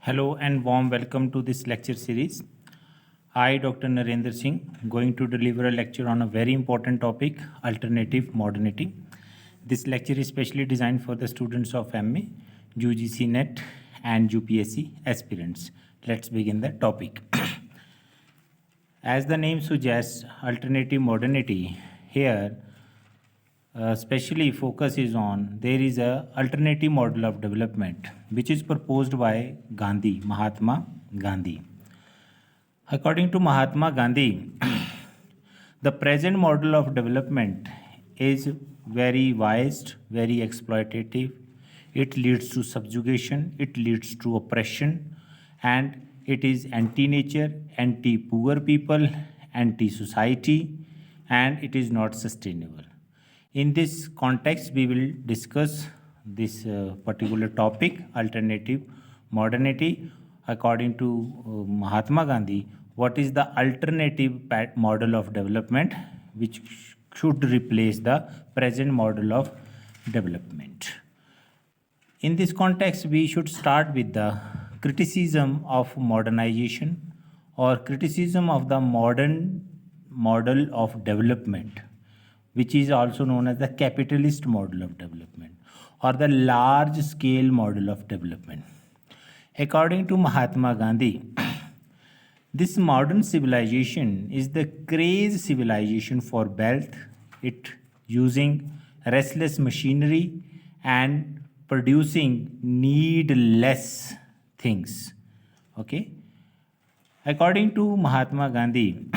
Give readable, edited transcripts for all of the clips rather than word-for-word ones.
Hello and warm welcome to this lecture series. I, Dr. Narendra Singh, going to deliver a lecture on a very important topic, alternative modernity. This lecture is specially designed for the students of MA, UGC NET and UPSC aspirants. Let's begin the topic. As the name suggests, alternative modernity, here especially focus is on there is a alternative model of development which is proposed by Mahatma Gandhi. According to Mahatma Gandhi, the present model of development is very biased, very exploitative. It leads to subjugation, it leads to oppression, and it is anti-nature, anti-poor people, anti-society, and it is not sustainable. In this context, we will discuss this particular topic, alternative modernity. According to Mahatma Gandhi, what is the alternative model of development which should replace the present model of development? In this context, we should start with the criticism of modernization or criticism of the modern model of development, which is also known as the capitalist model of development or the large scale model of development. According to Mahatma Gandhi, this modern civilization is the crazy civilization for wealth, it using restless machinery and producing needless things. Okay. According to Mahatma Gandhi,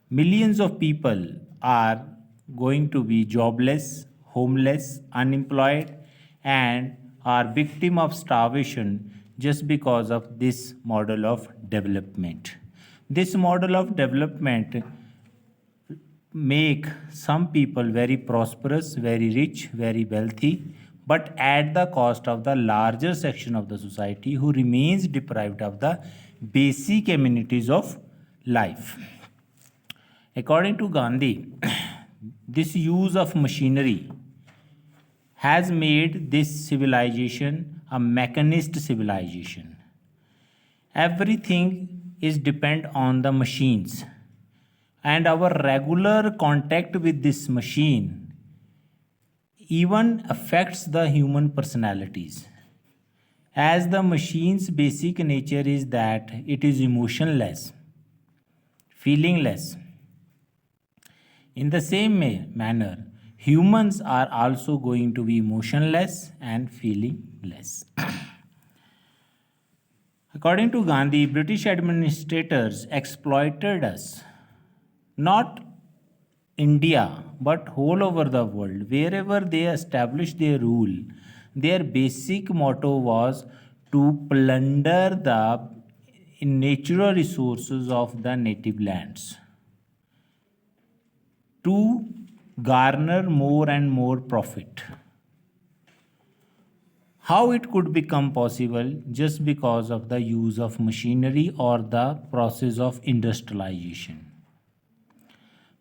millions of people are going to be jobless, homeless, unemployed, and are victim of starvation just because of this model of development. This model of development make some people very prosperous, very rich, very wealthy, but at the cost of the larger section of the society who remains deprived of the basic amenities of life. According to Gandhi, this use of machinery has made this civilization a mechanist civilization. Everything is depend on the machines, and our regular contact with this machine even affects the human personalities, as the machine's basic nature is that it is emotionless, feelingless. In the same manner, humans are also going to be emotionless and feelingless. According to Gandhi, British administrators exploited us, not India, but whole over the world. Wherever they established their rule, their basic motto was to plunder the natural resources of the native lands, to garner more and more profit. How it could become possible? Just because of the use of machinery or the process of industrialization.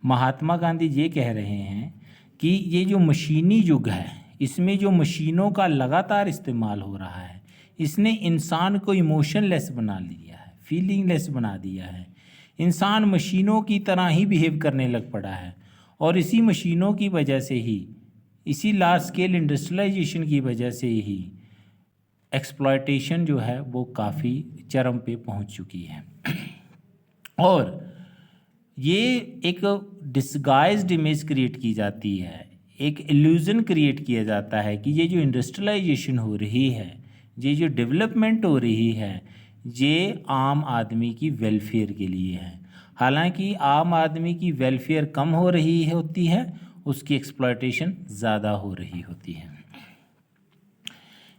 Mahatma Gandhi ये कह रहे हैं कि ये जो मशीनी युग है, इसमें जो मशीनों का लगातार इस्तेमाल हो रहा है, इसने इंसान को इमोशनलेस बना लिया है, फीलिंगलेस बना दिया है. इंसान मशीनों की तरह ही बिहेव करने लग पड़ा है, और इसी मशीनों की वजह से ही, इसी लार्ज स्केल इंडस्ट्रियलाइजेशन की वजह से ही एक्सप्लॉयटेशन जो है वो काफ़ी चरम पे पहुंच चुकी है. और ये एक डिस्गाइज्ड इमेज क्रिएट की जाती है, एक इल्यूज़न क्रिएट किया जाता है कि ये जो इंडस्ट्रियलाइजेशन हो रही है, ये जो डेवलपमेंट हो रही है, ये आम आदमी की वेलफेयर के लिए है. हालांकि आम आदमी की वेलफेयर कम हो रही होती है, उसकी एक्सप्लॉयटेशन ज़्यादा हो रही होती है.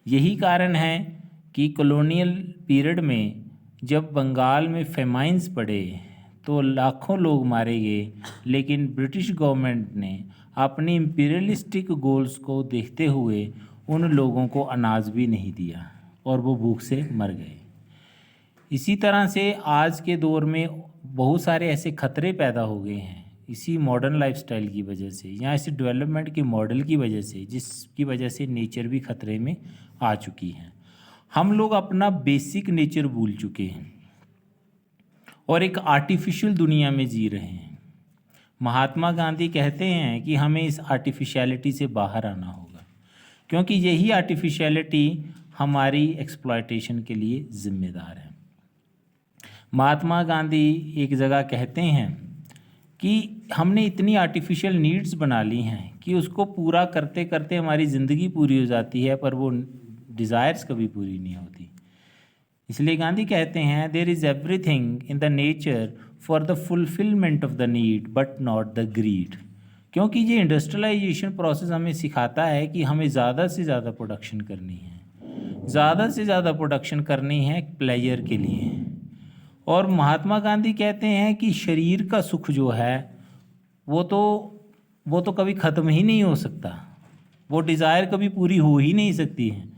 यही कारण है कि कॉलोनियल पीरियड में जब बंगाल में फेमाइंस पड़े तो लाखों लोग मारे गए, लेकिन ब्रिटिश गवर्नमेंट ने अपनी इम्पीरियलिस्टिक गोल्स को देखते हुए उन लोगों को अनाज भी नहीं दिया और वो भूख से मर गए. इसी तरह से आज के दौर में बहुत सारे ऐसे खतरे पैदा हो गए हैं इसी मॉडर्न लाइफस्टाइल की वजह से, या इसी डेवलपमेंट के मॉडल की वजह से, जिसकी वजह से नेचर भी खतरे में आ चुकी है. हम लोग अपना बेसिक नेचर भूल चुके हैं और एक आर्टिफिशियल दुनिया में जी रहे हैं। महात्मा गांधी कहते हैं कि हमें इस आर्टिफिशियलिटी से बाहर आना होगा, क्योंकि यही आर्टिफिशियलिटी हमारी एक्सप्लॉयटेशन के लिए जिम्मेदार है। महात्मा गांधी एक जगह कहते हैं कि हमने इतनी आर्टिफिशियल नीड्स बना ली हैं कि उसको पूरा करते करते हमारी ज़िंदगी पूरी हो जाती है, पर वो डिज़ायर्स कभी पूरी नहीं होती। इसलिए गांधी कहते हैं there is everything in the nature for the fulfilment of the need but not the greed. क्योंकि ये इंडस्ट्रियलाइजेशन प्रोसेस हमें सिखाता है कि हमें ज़्यादा से ज़्यादा प्रोडक्शन करनी है, ज़्यादा से ज़्यादा प्रोडक्शन करनी है प्लेयर के लिए। और महात्मा गांधी कहते हैं कि शरीर का सुख जो है वो तो कभी ख़त्म ही नहीं हो सकता, वो डिज़ायर कभी पूरी हो ही नहीं सकती है।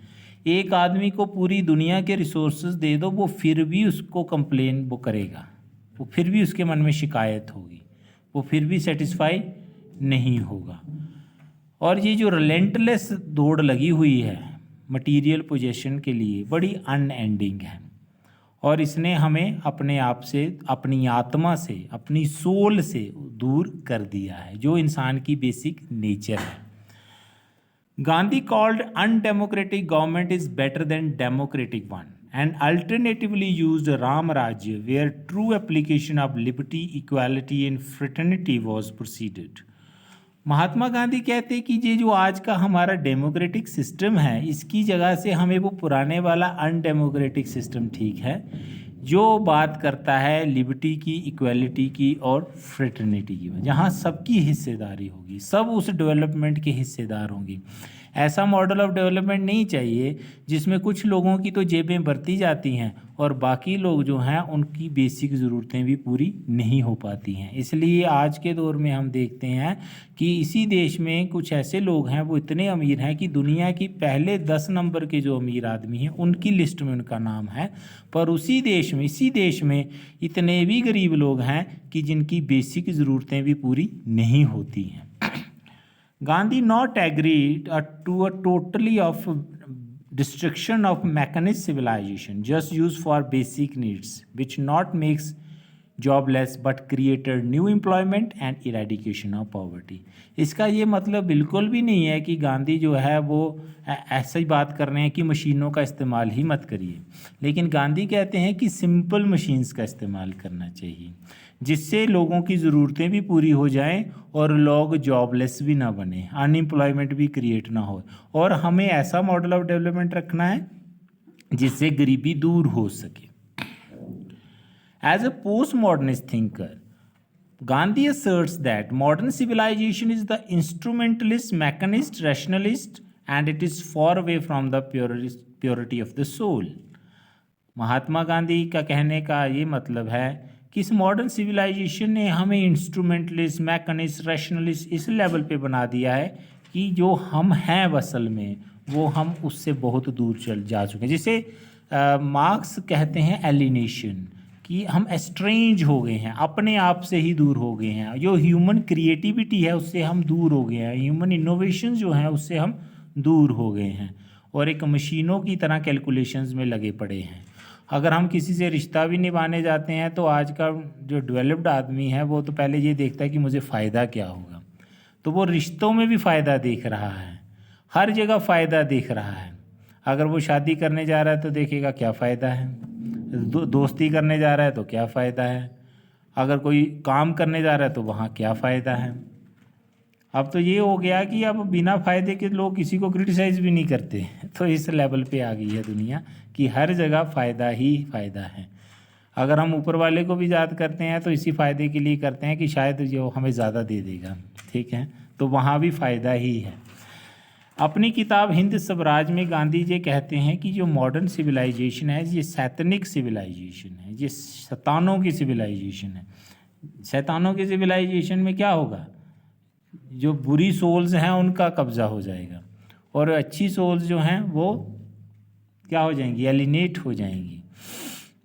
एक आदमी को पूरी दुनिया के रिसोर्सेज दे दो, वो फिर भी उसको कंप्लेन वो करेगा, वो फिर भी उसके मन में शिकायत होगी, वो फिर भी सेटिस्फाई नहीं होगा। और ये जो रिलेंटलेस दौड़ लगी हुई है मटेरियल पोजेशन के लिए बड़ी अनएंडिंग है, और इसने हमें अपने आप से, अपनी आत्मा से, अपनी सोल से दूर कर दिया है, जो इंसान की बेसिक नेचर है। Gandhi called undemocratic government is better than democratic one and alternatively used Ram Rajya where true application of liberty, equality and fraternity was proceeded. Mahatma Gandhi कहते कि ये जो आज का हमारा डेमोक्रेटिक सिस्टम है, इसकी जगह से हमें वो पुराने वाला अनडेमोक्रेटिक सिस्टम ठीक है, जो बात करता है लिबर्टी की, इक्वालिटी की और फ्रेटर्निटी की, जहाँ सबकी हिस्सेदारी होगी, सब उस डेवलपमेंट के हिस्सेदार होंगे। ऐसा मॉडल ऑफ डेवलपमेंट नहीं चाहिए जिसमें कुछ लोगों की तो जेबें भरती जाती हैं और बाकी लोग जो हैं उनकी बेसिक ज़रूरतें भी पूरी नहीं हो पाती हैं। इसलिए आज के दौर में हम देखते हैं कि इसी देश में कुछ ऐसे लोग हैं वो इतने अमीर हैं कि दुनिया की पहले 10 नंबर के जो अमीर आदमी हैं उनकी लिस्ट में उनका नाम है, पर इसी देश में इतने भी गरीब लोग हैं कि जिनकी बेसिक ज़रूरतें भी पूरी नहीं होती हैं। Gandhi not agreed to a totally of destruction of mechanist civilization just used for basic needs, which not makes jobless but created new employment and eradication of poverty. इसका ये मतलब बिल्कुल भी नहीं है कि गांधी जो है वो ऐसा ही बात कर रहे हैं कि मशीनों का इस्तेमाल ही मत करिए, लेकिन गांधी कहते हैं कि सिंपल मशीन्स का इस्तेमाल करना चाहिए जिससे लोगों की ज़रूरतें भी पूरी हो जाएं और लोग जॉबलेस भी ना बने, अनएम्प्लॉयमेंट भी क्रिएट ना हो। और हमें ऐसा मॉडल ऑफ डेवलपमेंट रखना है जिससे गरीबी दूर हो सके। As a postmodernist thinker, Gandhi asserts that modern civilization is the instrumentalist, mechanist, rationalist, and it is far away from the purity of the soul. Mahatma Gandhi का कहने का ये मतलब है कि इस मॉडर्न सिविलाइजेशन ने हमें इंस्ट्रूमेंटलिस्ट, मैकेनिस्ट, रैशनलिस्ट इस लेवल पे बना दिया है कि जो हम हैं असल में वो हम उससे बहुत दूर चल जा चुके हैं। जिसे मार्क्स कहते हैं एलिनेशन, कि हम एस्ट्रेंज हो गए हैं, अपने आप से ही दूर हो गए हैं। जो ह्यूमन क्रिएटिविटी है उससे हम दूर हो गए हैं, ह्यूमन इनोवेशन जो हैं उससे हम दूर हो गए हैं और एक मशीनों की तरह कैलकुलेशंस में लगे पड़े हैं। अगर हम किसी से रिश्ता भी निभाने जाते हैं तो आज का जो डेवलप्ड आदमी है वो तो पहले ये देखता है कि मुझे फ़ायदा क्या होगा, तो वो रिश्तों में भी फ़ायदा देख रहा है, हर जगह फ़ायदा देख रहा है। अगर वो शादी करने जा रहा है तो देखेगा क्या फ़ायदा है, दोस्ती करने जा रहा है तो क्या फ़ायदा है, अगर कोई काम करने जा रहा है तो वहाँ क्या फ़ायदा है। अब तो ये हो गया कि अब बिना फ़ायदे के लोग किसी को क्रिटिसाइज़ भी नहीं करते। तो इस लेवल पे आ गई है दुनिया कि हर जगह फ़ायदा ही फ़ायदा है। अगर हम ऊपर वाले को भी याद करते हैं तो इसी फ़ायदे के लिए करते हैं कि शायद जो हमें ज़्यादा दे देगा, ठीक है, तो वहाँ भी फ़ायदा ही है। अपनी किताब हिंद स्वराज में गांधी जी कहते हैं कि जो मॉडर्न सिविलाइजेशन है ये सैतनिक सिविलाइजेशन है, ये शैतानों की सिविलाइजेशन है। शैतानों की सिविलाइजेशन में क्या होगा, जो बुरी सोल्स हैं उनका कब्ज़ा हो जाएगा और अच्छी सोल्स जो हैं वो क्या हो जाएंगी, एलिनेट हो जाएंगी,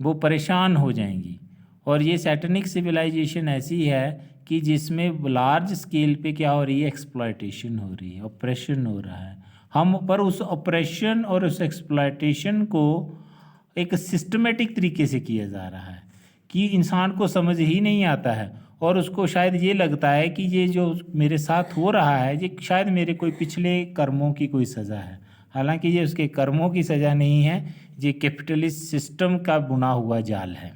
वो परेशान हो जाएंगी। और ये सैटनिक सिविलाइजेशन ऐसी है कि जिसमें लार्ज स्केल पे क्या हो रही है, एक्सप्लॉयटेशन हो रही है, ऑपरेशन हो रहा है, हम पर उस ऑपरेशन और उस एक्सप्लॉयटेशन को एक सिस्टमेटिक तरीके से किया जा रहा है कि इंसान को समझ ही नहीं आता है, और उसको शायद ये लगता है कि ये जो मेरे साथ हो रहा है ये शायद मेरे कोई पिछले कर्मों की कोई सज़ा है। हालांकि ये उसके कर्मों की सज़ा नहीं है, ये कैपिटलिस्ट सिस्टम का बुना हुआ जाल है।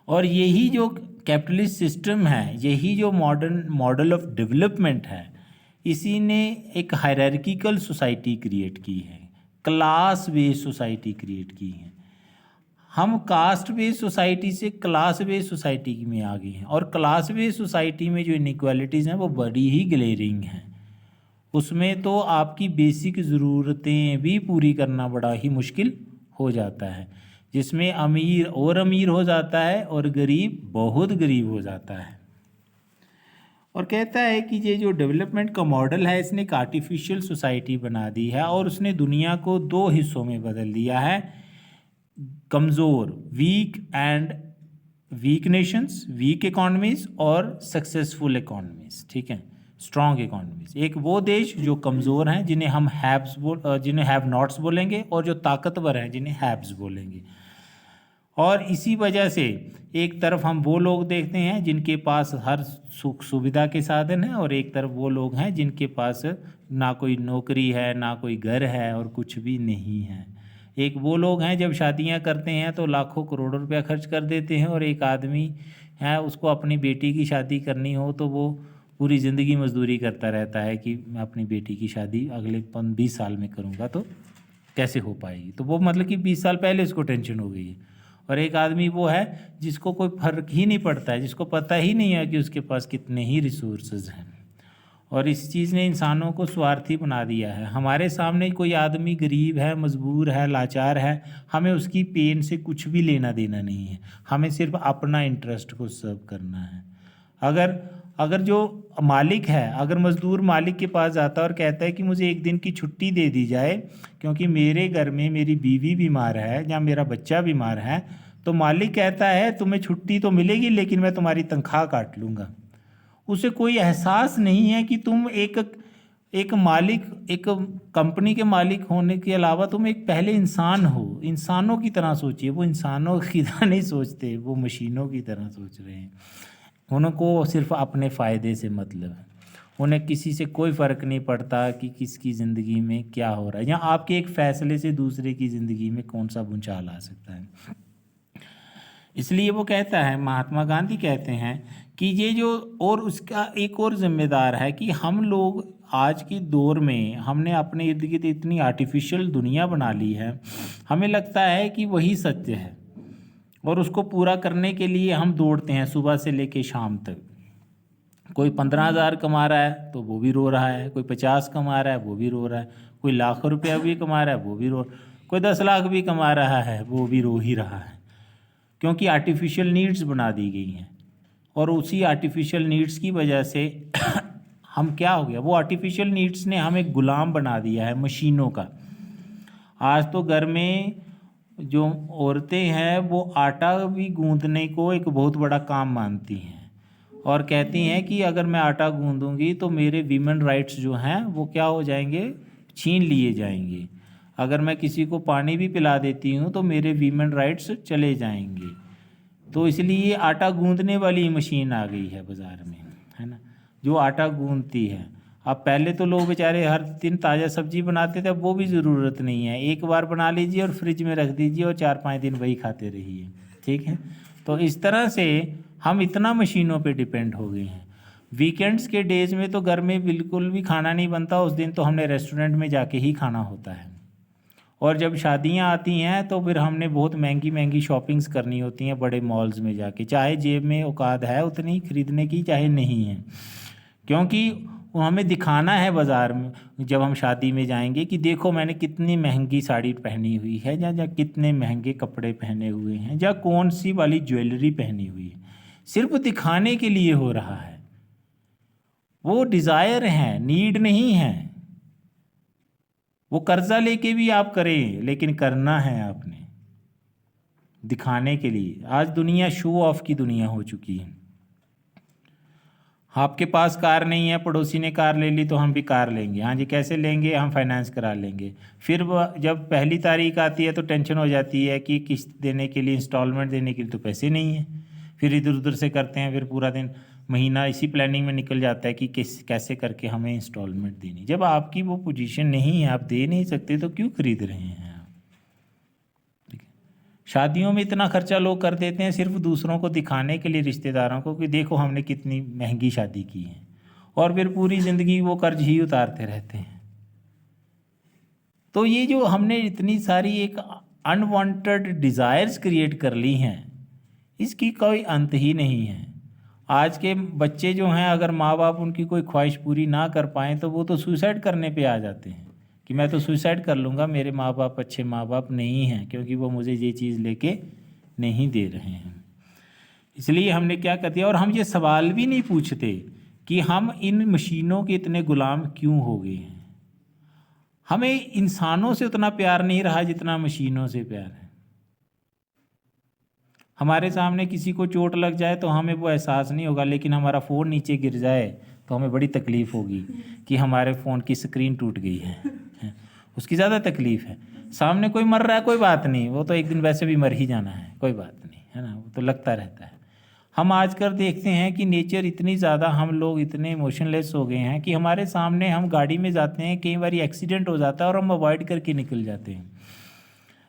और यही जो कैपिटलिस्ट सिस्टम है, यही जो मॉडर्न मॉडल ऑफ डेवलपमेंट है, इसी ने एक हायरार्किकल सोसाइटी क्रिएट की है, क्लास बेस्ड सोसाइटी क्रिएट की है। हम कास्ट बेस्ड सोसाइटी से क्लास बेस्ड सोसाइटी में आ गए हैं, और क्लास बेस्ड सोसाइटी में जो इनइक्वालिटीज़ हैं वो बड़ी ही ग्लेयरिंग हैं। उसमें तो आपकी बेसिक ज़रूरतें भी पूरी करना बड़ा ही मुश्किल हो जाता है, जिसमें अमीर और अमीर हो जाता है और गरीब बहुत गरीब हो जाता है। और कहता है कि ये जो डेवलपमेंट का मॉडल है इसने एक आर्टिफिशियल सोसाइटी बना दी है, और उसने दुनिया को दो हिस्सों में बदल दिया है, कमज़ोर वीक नेशंस, वीक इकॉनमीज़, और सक्सेसफुल इकॉनमीज़, ठीक है, स्ट्रॉन्ग इकॉनमीज़। एक वो देश जो कमज़ोर हैं जिन्हें हम जिन्हें हैव नॉट्स बोलेंगे, और जो ताकतवर हैं जिन्हें हैव्स बोलेंगे। और इसी वजह से एक तरफ हम वो लोग देखते हैं जिनके पास हर सुख सुविधा के साधन हैं, और एक तरफ वो लोग हैं जिनके पास ना कोई नौकरी है, ना कोई घर है, और कुछ भी नहीं है। एक वो लोग हैं जब शादियां करते हैं तो लाखों करोड़ों रुपया खर्च कर देते हैं, और एक आदमी है उसको अपनी बेटी की शादी करनी हो तो वो पूरी ज़िंदगी मजदूरी करता रहता है कि मैं अपनी बेटी की शादी अगले 20 साल में करूँगा तो कैसे हो पाएगी। तो वो मतलब कि 20 साल पहले उसको टेंशन हो गई है। और एक आदमी वो है जिसको कोई फ़र्क ही नहीं पड़ता है, जिसको पता ही नहीं है कि उसके पास कितने ही रिसोर्सेज हैं। और इस चीज़ ने इंसानों को स्वार्थी बना दिया है। हमारे सामने कोई आदमी गरीब है, मजबूर है, लाचार है, हमें उसकी पेन से कुछ भी लेना देना नहीं है, हमें सिर्फ अपना इंटरेस्ट को सर्व करना है। अगर जो मालिक है, अगर मज़दूर मालिक के पास जाता है और कहता है कि मुझे एक दिन की छुट्टी दे दी जाए क्योंकि मेरे घर में मेरी बीवी बीमार है या मेरा बच्चा बीमार है, तो मालिक कहता है तुम्हें छुट्टी तो मिलेगी लेकिन मैं तुम्हारी तनख्वाह काट लूँगा। उसे कोई एहसास नहीं है कि तुम एक मालिक, एक कंपनी के मालिक होने के अलावा तुम एक पहले इंसान हो। इंसानों की तरह सोचिए। वो इंसानों की तरह नहीं सोचते, वो मशीनों की तरह सोच रहे हैं। उनको सिर्फ अपने फ़ायदे से मतलब है, उन्हें किसी से कोई फ़र्क नहीं पड़ता कि किसकी ज़िंदगी में क्या हो रहा है, या आपके एक फ़ैसले से दूसरे की ज़िंदगी में कौन सा भूचाल आ सकता है। इसलिए वो कहता है, महात्मा गांधी कहते हैं कि ये जो, और उसका एक और जिम्मेदार है कि हम लोग आज के दौर में हमने अपने इर्द गिर्द इतनी आर्टिफिशियल दुनिया बना ली है, हमें लगता है कि वही सत्य है, और उसको पूरा करने के लिए हम दौड़ते हैं सुबह से लेके शाम तक। कोई 15,000 कमा रहा है तो वो भी रो रहा है, कोई 50 कमा रहा है वो भी रो रहा है, कोई लाखों रुपया भी कमा रहा है वो भी रो, कोई 10 लाख भी कमा रहा है वो भी रो ही रहा है, क्योंकि आर्टिफिशियल नीड्स बना दी गई हैं। और उसी आर्टिफिशियल नीड्स की वजह से हम क्या हो गया, वो आर्टिफिशियल नीड्स ने हमें गुलाम बना दिया है मशीनों का। आज तो घर में जो औरतें हैं वो आटा भी गूंदने को एक बहुत बड़ा काम मानती हैं, और कहती हैं कि अगर मैं आटा गूंदूंगी तो मेरे वीमेन राइट्स जो हैं वो क्या हो जाएंगे, छीन लिए जाएंगे। अगर मैं किसी को पानी भी पिला देती हूँ तो मेरे वीमेन राइट्स चले जाएंगे। तो इसलिए आटा गूंदने वाली मशीन आ गई है बाज़ार में, है ना, जो आटा गूंदती है। अब पहले तो लोग बेचारे हर दिन ताज़ा सब्जी बनाते थे, अब वो भी ज़रूरत नहीं है, एक बार बना लीजिए और फ्रिज में रख दीजिए और 4-5 दिन वही खाते रहिए, ठीक है। तो इस तरह से हम इतना मशीनों पे डिपेंड हो गए हैं। वीकेंड्स के डेज़ में तो घर में बिल्कुल भी खाना नहीं बनता, उस दिन तो हमने रेस्टोरेंट में जाके ही खाना होता है। और जब शादियां आती हैं तो फिर हमने बहुत महंगी महंगी शॉपिंग्स करनी होती हैं बड़े मॉल्स में जाके, चाहे जेब में औकात है उतनी खरीदने की चाहे नहीं है, क्योंकि हमें दिखाना है बाज़ार में जब हम शादी में जाएंगे कि देखो मैंने कितनी महंगी साड़ी पहनी हुई है, या कितने महंगे कपड़े पहने हुए हैं, या कौन सी वाली ज्वेलरी पहनी हुई है। सिर्फ दिखाने के लिए हो रहा है, वो डिज़ायर है, नीड नहीं है। वो कर्जा लेके भी आप करें लेकिन करना है आपने दिखाने के लिए। आज दुनिया शो ऑफ की दुनिया हो चुकी है। आपके पास कार नहीं है, पड़ोसी ने कार ले ली तो हम भी कार लेंगे। हाँ जी, कैसे लेंगे? हम फाइनेंस करा लेंगे। फिर जब पहली तारीख आती है तो टेंशन हो जाती है कि किस्त देने के लिए, इंस्टॉलमेंट देने के लिए तो पैसे नहीं है। फिर इधर उधर से करते हैं, फिर पूरा दिन महीना इसी प्लानिंग में निकल जाता है कि कैसे करके हमें इंस्टॉलमेंट देनी। जब आपकी वो पोजीशन नहीं है, आप दे नहीं सकते, तो क्यों खरीद रहे हैं आप? ठीक है। शादियों में इतना खर्चा लोग कर देते हैं सिर्फ दूसरों को दिखाने के लिए, रिश्तेदारों को, कि देखो हमने कितनी महंगी शादी की है, और फिर पूरी ज़िंदगी वो कर्ज ही उतारते रहते हैं। तो ये जो हमने इतनी सारी एक अनवांटेड डिज़ायर्स क्रिएट कर ली हैं, इसकी कोई अंत ही नहीं है। आज के बच्चे जो हैं, अगर माँ बाप उनकी कोई ख्वाहिश पूरी ना कर पाएँ तो वो तो सुसाइड करने पे आ जाते हैं कि मैं तो सुसाइड कर लूँगा, मेरे माँ बाप अच्छे माँ बाप नहीं हैं, क्योंकि वो मुझे ये चीज़ लेके नहीं दे रहे हैं। इसलिए हमने क्या कर दिया, और हम ये सवाल भी नहीं पूछते कि हम इन मशीनों के इतने गुलाम क्यों हो गए हैं। हमें इंसानों से उतना प्यार नहीं रहा जितना मशीनों से प्यार है। हमारे सामने किसी को चोट लग जाए तो हमें वो एहसास नहीं होगा, लेकिन हमारा फ़ोन नीचे गिर जाए तो हमें बड़ी तकलीफ़ होगी कि हमारे फ़ोन की स्क्रीन टूट गई है। उसकी ज़्यादा तकलीफ़ है। सामने कोई मर रहा है, कोई बात नहीं, वो तो एक दिन वैसे भी मर ही जाना है, कोई बात नहीं, है ना, वो तो लगता रहता है। हम आजकल देखते हैं कि नेचर इतनी ज़्यादा, हम लोग इतने इमोशनलेस हो गए हैं कि हमारे सामने, हम गाड़ी में जाते हैं, कई बार एक्सीडेंट हो जाता है और हम अवॉइड करके निकल जाते हैं।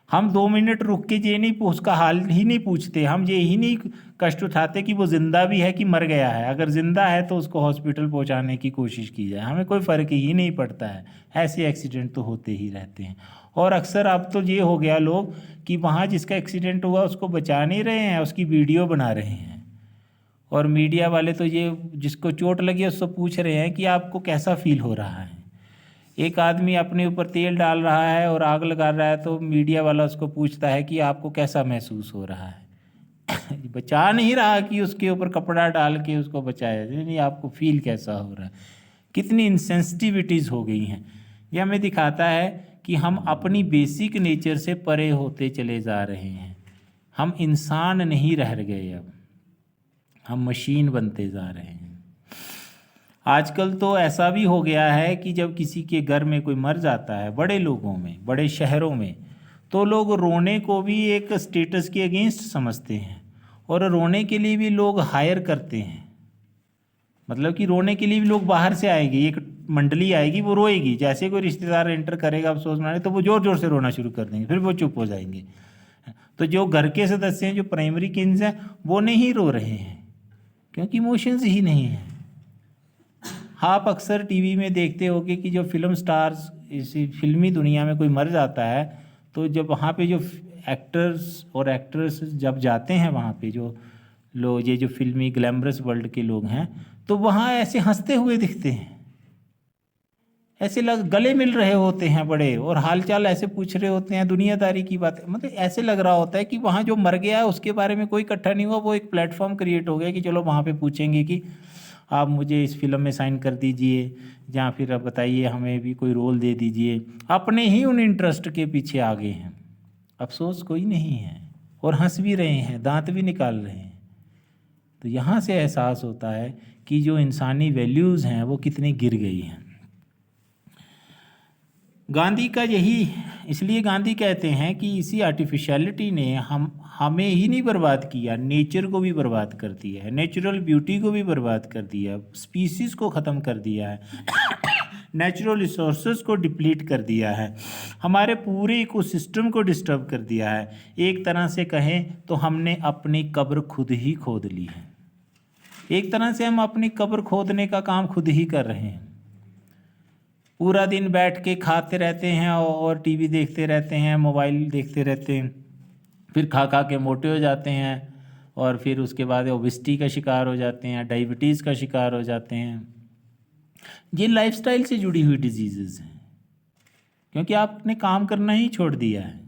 हम 2 मिनट रुक के ये नहीं, उसका हाल ही नहीं पूछते, हम ये ही नहीं कष्ट उठाते कि वो ज़िंदा भी है कि मर गया है। अगर ज़िंदा है तो उसको हॉस्पिटल पहुंचाने की कोशिश की जाए, हमें कोई फ़र्क ही नहीं पड़ता है। ऐसे एक्सीडेंट तो होते ही रहते हैं। और अक्सर अब तो ये हो गया लोग कि वहाँ जिसका एक्सीडेंट हुआ उसको बचा नहीं रहे हैं, उसकी वीडियो बना रहे हैं। और मीडिया वाले तो ये, जिसको चोट लगी है उससे पूछ रहे हैं कि आपको कैसा फील हो रहा है। एक आदमी अपने ऊपर तेल डाल रहा है और आग लगा रहा है, तो मीडिया वाला उसको पूछता है कि आपको कैसा महसूस हो रहा है। बचा नहीं रहा कि उसके ऊपर कपड़ा डाल के उसको बचाया, नहीं, आपको फील कैसा हो रहा है। कितनी इंसेंसिटिविटीज़ हो गई हैं। ये हमें दिखाता है कि हम अपनी बेसिक नेचर से परे होते चले जा रहे हैं। हम इंसान नहीं रह गए, अब हम मशीन बनते जा रहे हैं। आजकल तो ऐसा भी हो गया है कि जब किसी के घर में कोई मर जाता है, बड़े लोगों में, बड़े शहरों में, तो लोग रोने को भी एक स्टेटस के अगेंस्ट समझते हैं, और रोने के लिए भी लोग हायर करते हैं। मतलब कि रोने के लिए भी लोग बाहर से आएंगे, एक मंडली आएगी, वो रोएगी। जैसे कोई रिश्तेदार एंटर करेगा अफसोस मनाने, तो वो ज़ोर ज़ोर से रोना शुरू कर देंगे, फिर वो चुप हो जाएंगे। तो जो घर के सदस्य हैं, जो प्राइमरी किन्स हैं, वो नहीं रो रहे हैं, क्योंकि इमोशंस ही नहीं हैं। आप अक्सर टीवी में देखते होगे कि जो फिल्म स्टार्स, इसी फिल्मी दुनिया में कोई मर जाता है, तो जब वहाँ पे जो एक्टर्स और एक्ट्रेस जब जाते हैं वहाँ पे, जो लोग, ये जो फिल्मी ग्लैमरस वर्ल्ड के लोग हैं, तो वहाँ ऐसे हंसते हुए दिखते हैं, ऐसे गले मिल रहे होते हैं बड़े, और हालचाल ऐसे पूछ रहे होते हैं, दुनियादारी की बातें, मतलब ऐसे लग रहा होता है कि वहाँ जो मर गया है उसके बारे में कोई इकट्ठा नहीं हुआ, वो एक प्लेटफॉर्म क्रिएट हो गया कि चलो वहाँ पे पूछेंगे कि आप मुझे इस फिल्म में साइन कर दीजिए, या फिर अब बताइए हमें भी कोई रोल दे दीजिए। अपने ही उन इंटरेस्ट के पीछे आ गए हैं, अफसोस कोई नहीं है, और हंस भी रहे हैं, दांत भी निकाल रहे हैं। तो यहाँ से एहसास होता है कि जो इंसानी वैल्यूज़ हैं वो कितनी गिर गई हैं। गांधी का यही, इसलिए गांधी कहते हैं कि इसी आर्टिफिशियलिटी ने हमें ही नहीं बर्बाद किया, नेचर को भी बर्बाद कर दिया है, नेचुरल ब्यूटी को भी बर्बाद कर दिया है, स्पीसीज़ को ख़त्म कर दिया है, नेचुरल रिसोर्सेज को डिप्लीट कर दिया है, हमारे पूरे इकोसिस्टम को डिस्टर्ब कर दिया है। एक तरह से कहें तो हमने अपनी कब्र खुद ही खोद ली है। एक तरह से हम अपनी कब्र खोदने का काम खुद ही कर रहे हैं। पूरा दिन बैठ के खाते रहते हैं और टीवी देखते रहते हैं, मोबाइल देखते रहते हैं, फिर खा खा के मोटे हो जाते हैं, और फिर उसके बाद ओबेसिटी का शिकार हो जाते हैं, डायबिटीज़ का शिकार हो जाते हैं। ये लाइफस्टाइल से जुड़ी हुई डिजीज़ेज़ हैं, क्योंकि आपने काम करना ही छोड़ दिया है।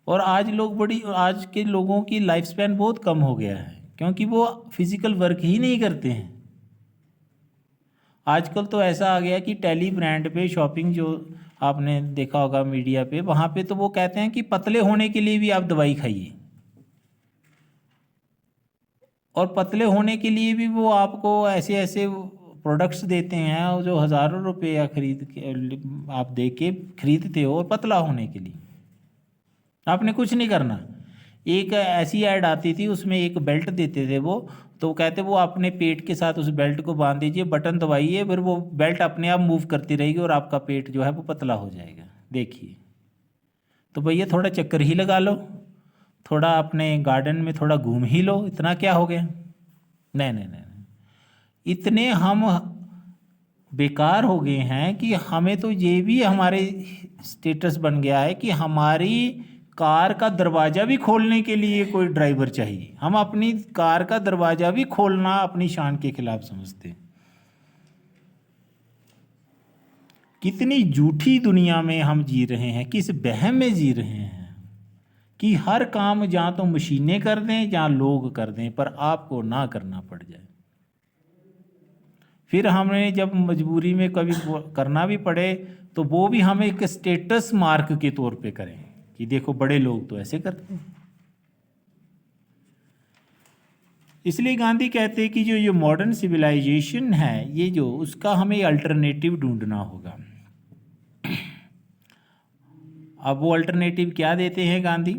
और आज के लोगों की लाइफ स्पैन बहुत कम हो गया है, क्योंकि वो फिज़िकल वर्क ही नहीं करते हैं। आजकल तो ऐसा आ गया कि टेली ब्रांड पे शॉपिंग, जो आपने देखा होगा मीडिया पे, वहाँ पे तो वो कहते हैं कि पतले होने के लिए भी आप दवाई खाइए। और पतले होने के लिए भी वो आपको ऐसे ऐसे प्रोडक्ट्स देते हैं और जो हज़ारों रुपए या खरीद के आप दे के खरीदते हो, और पतला होने के लिए आपने कुछ नहीं करना। एक ऐसी ऐड आती थी, उसमें एक बेल्ट देते थे वो, तो वो कहते वो अपने पेट के साथ उस बेल्ट को बांध दीजिए, बटन दबाइए, फिर वो बेल्ट अपने आप मूव करती रहेगी और आपका पेट जो है वो पतला हो जाएगा। देखिए, तो भैया थोड़ा चक्कर ही लगा लो, थोड़ा अपने गार्डन में थोड़ा घूम ही लो, इतना क्या हो गया। नहीं नहीं नहीं नहीं, इतने हम बेकार हो गए हैं कि हमें तो ये भी हमारे स्टेटस बन गया है कि हमारी कार का दरवाज़ा भी खोलने के लिए कोई ड्राइवर चाहिए। हम अपनी कार का दरवाज़ा भी खोलना अपनी शान के खिलाफ समझते हैं। कितनी झूठी दुनिया में हम जी रहे हैं, किस वहम में जी रहे हैं कि हर काम जहाँ तो मशीनें कर दें जहाँ लोग कर दें, पर आपको ना करना पड़ जाए। फिर हमें जब मजबूरी में कभी करना भी पड़े तो वो भी हम एक स्टेटस मार्क के तौर पे करें कि देखो बड़े लोग तो ऐसे करते हैं। इसलिए गांधी कहते हैं कि जो ये मॉडर्न सिविलाइजेशन है, ये जो उसका हमें अल्टरनेटिव ढूंढना होगा। अब वो अल्टरनेटिव क्या देते हैं गांधी?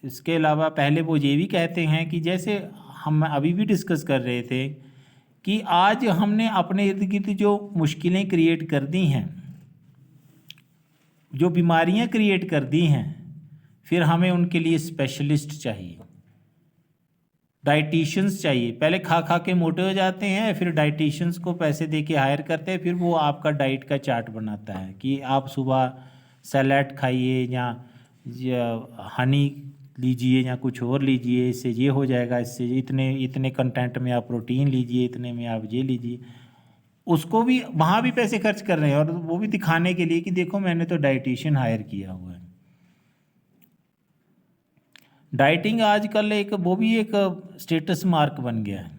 इसके अलावा पहले वो ये भी कहते हैं कि जैसे हम अभी भी डिस्कस कर रहे थे कि आज हमने अपने इर्द गिर्द जो मुश्किलें क्रिएट कर दी हैं, जो बीमारियां क्रिएट कर दी हैं, फिर हमें उनके लिए स्पेशलिस्ट चाहिए, डाइटिशियंस चाहिए। पहले खा खा के मोटे हो जाते हैं, फिर डाइटिशियंस को पैसे दे के हायर करते हैं, फिर वो आपका डाइट का चार्ट बनाता है कि आप सुबह सैलेड खाइए या हनी लीजिए या कुछ और लीजिए, इससे ये हो जाएगा, इससे इतने इतने कंटेंट में आप प्रोटीन लीजिए, इतने में आप ये लीजिए। उसको भी वहाँ भी पैसे खर्च कर रहे हैं, और वो भी दिखाने के लिए कि देखो मैंने तो डाइटिशियन हायर किया हुआ है। डाइटिंग आजकल एक वो भी एक स्टेटस मार्क बन गया है।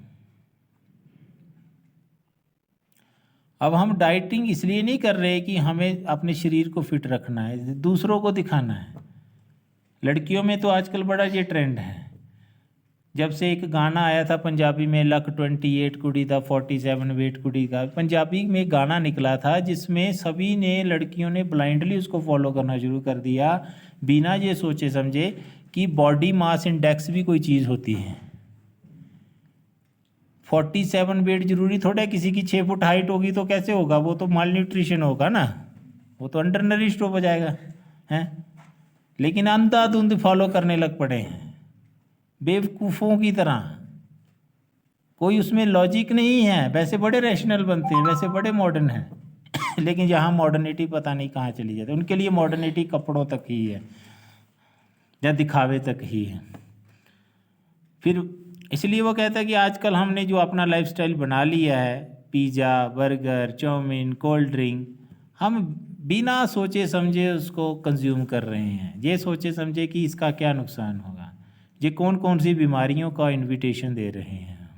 अब हम डाइटिंग इसलिए नहीं कर रहे कि हमें अपने शरीर को फिट रखना है, दूसरों को दिखाना है। लड़कियों में तो आजकल बड़ा ये ट्रेंड है। जब से एक गाना आया था पंजाबी में, लक 28 कुड़ी दा 47 वेट कुड़ी का, पंजाबी में गाना निकला था जिसमें सभी ने, लड़कियों ने ब्लाइंडली उसको फॉलो करना शुरू कर दिया, बिना ये सोचे समझे कि बॉडी मास इंडेक्स भी कोई चीज़ होती है। 47 वेट जरूरी थोड़ा है, किसी की 6 फुट हाइट होगी तो कैसे होगा, वो तो माल न्यूट्रिशन होगा ना, वो तो अंडर नरिश्ड हो जाएगा हैं। लेकिन अंधाधुंध फॉलो करने लग पड़े हैं बेवकूफ़ों की तरह, कोई उसमें लॉजिक नहीं है। वैसे बड़े रैशनल बनते हैं, वैसे बड़े मॉडर्न हैं लेकिन यहाँ मॉडर्निटी पता नहीं कहाँ चली जाती। उनके लिए मॉडर्निटी कपड़ों तक ही है या दिखावे तक ही है। फिर इसलिए वो कहता है कि आजकल हमने जो अपना लाइफस्टाइल बना लिया है, pizza, burger, chow mein, cold drink, हम बिना सोचे समझे उसको कंज्यूम कर रहे हैं, ये सोचे समझे कि इसका क्या नुकसान होगा, ये कौन कौन सी बीमारियों का इनविटेशन दे रहे हैं।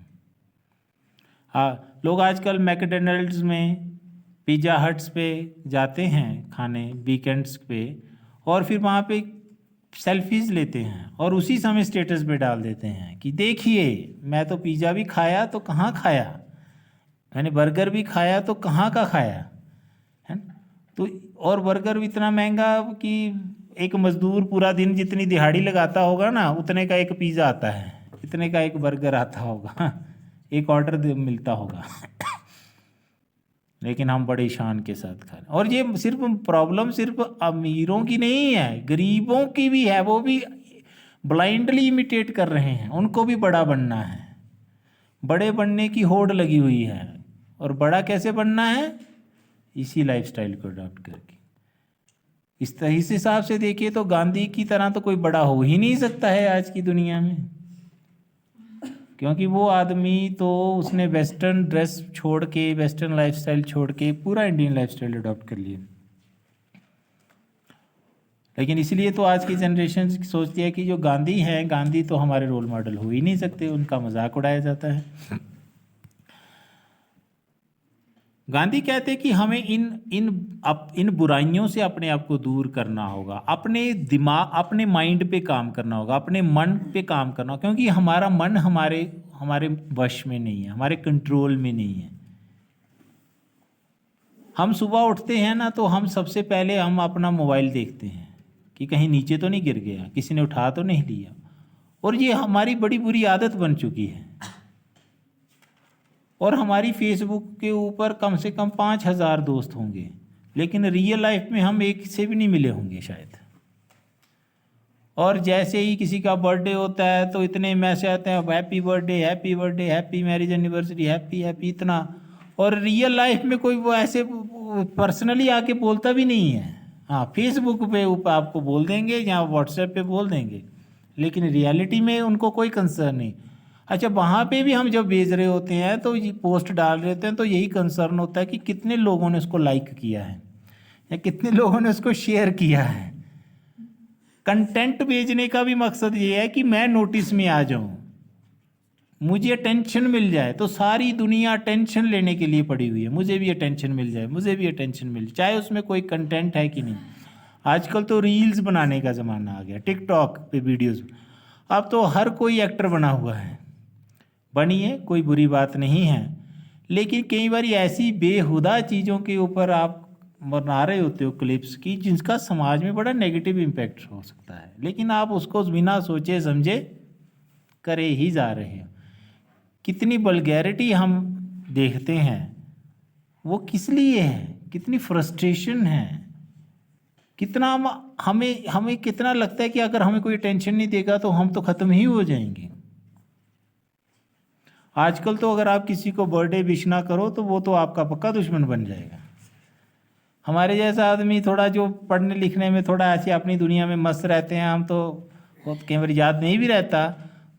हाँ, लोग आजकल मैकडोनल्ड्स में, पिज़्ज़ा हट्स पे जाते हैं खाने वीकेंड्स पे, और फिर वहाँ पे सेल्फीज़ लेते हैं और उसी समय स्टेटस पे डाल देते हैं कि देखिए मैं तो पिज़्ज़ा भी खाया तो कहाँ खाया, मैंने बर्गर भी खाया तो कहाँ का खाया है ना। तो और बर्गर भी इतना महंगा कि एक मज़दूर पूरा दिन जितनी दिहाड़ी लगाता होगा ना, उतने का एक पिज़्ज़ा आता है, इतने का एक बर्गर आता होगा, एक ऑर्डर मिलता होगा लेकिन हम बड़े शान के साथ खा रहे हैं। और ये सिर्फ प्रॉब्लम सिर्फ अमीरों की नहीं है, गरीबों की भी है। वो भी ब्लाइंडली इमिटेट कर रहे हैं, उनको भी बड़ा बनना है, बड़े बनने की होड़ लगी हुई है। और बड़ा कैसे बनना है? इसी लाइफस्टाइल को अडॉप्ट करके। इस हिसाब से देखिए तो गांधी की तरह तो कोई बड़ा हो ही नहीं सकता है आज की दुनिया में, क्योंकि वो आदमी तो उसने वेस्टर्न ड्रेस छोड़ के, वेस्टर्न लाइफस्टाइल छोड़ के पूरा इंडियन लाइफस्टाइल अडॉप्ट कर लिया। लेकिन इसलिए तो आज की जनरेशन सोचती है कि जो गांधी हैं, गांधी तो हमारे रोल मॉडल हो ही नहीं सकते, उनका मजाक उड़ाया जाता है। गांधी कहते हैं कि हमें इन बुराइयों से अपने आप को दूर करना होगा, अपने दिमाग, अपने माइंड पे काम करना होगा, अपने मन पे काम करना होगा, क्योंकि हमारा मन हमारे वश में नहीं है, हमारे कंट्रोल में नहीं है। हम सुबह उठते हैं ना, तो हम सबसे पहले हम अपना मोबाइल देखते हैं कि कहीं नीचे तो नहीं गिर गया, किसी ने उठा तो नहीं लिया। और ये हमारी बड़ी बुरी आदत बन चुकी है। और हमारी फेसबुक के ऊपर कम से कम 5,000 दोस्त होंगे, लेकिन रियल लाइफ में हम एक से भी नहीं मिले होंगे शायद। और जैसे ही किसी का बर्थडे होता है तो इतने मैसेज आते हैं, happy birthday, happy birthday, happy marriage anniversary, happy happy, इतना। और रियल लाइफ में कोई वो ऐसे पर्सनली आके बोलता भी नहीं है। हाँ, फेसबुक पे ऊपर आपको बोल देंगे या व्हाट्सएप पे बोल देंगे, लेकिन रियलिटी में उनको कोई कंसर्न नहीं। अच्छा, वहाँ पे भी हम जब भेज रहे होते हैं तो ये पोस्ट डाल रहे होते हैं, तो यही कंसर्न होता है कि कितने लोगों ने उसको लाइक किया है या कितने लोगों ने उसको शेयर किया है। कंटेंट भेजने का भी मकसद ये है कि मैं नोटिस में आ जाऊं, मुझे अटेंशन मिल जाए। तो सारी दुनिया अटेंशन लेने के लिए पड़ी हुई है, मुझे भी अटेंशन मिल जाए, मुझे भी अटेंशन मिल जाए, चाहे उसमें कोई कंटेंट है कि नहीं। आजकल तो रील्स बनाने का ज़माना आ गया, टिकटॉक पे वीडियोस। अब तो हर कोई एक्टर बना हुआ है, बनिए, कोई बुरी बात नहीं है। लेकिन कई बार ऐसी बेहुदा चीज़ों के ऊपर आप बना रहे होते हो क्लिप्स की, जिसका समाज में बड़ा नेगेटिव इम्पैक्ट हो सकता है, लेकिन आप उसको बिना सोचे समझे करे ही जा रहे हो। कितनी वल्गैरिटी हम देखते हैं, वो किस लिए है, कितनी फ्रस्ट्रेशन है, कितना हमें कितना लगता है कि अगर हमें कोई टेंशन नहीं देगा तो हम तो ख़त्म ही हो जाएंगे। आजकल तो अगर आप किसी को बर्थडे विश ना करो तो वो तो आपका पक्का दुश्मन बन जाएगा। हमारे जैसा आदमी थोड़ा जो पढ़ने लिखने में थोड़ा ऐसे अपनी दुनिया में मस्त रहते हैं, हम तो कई बार याद नहीं भी रहता,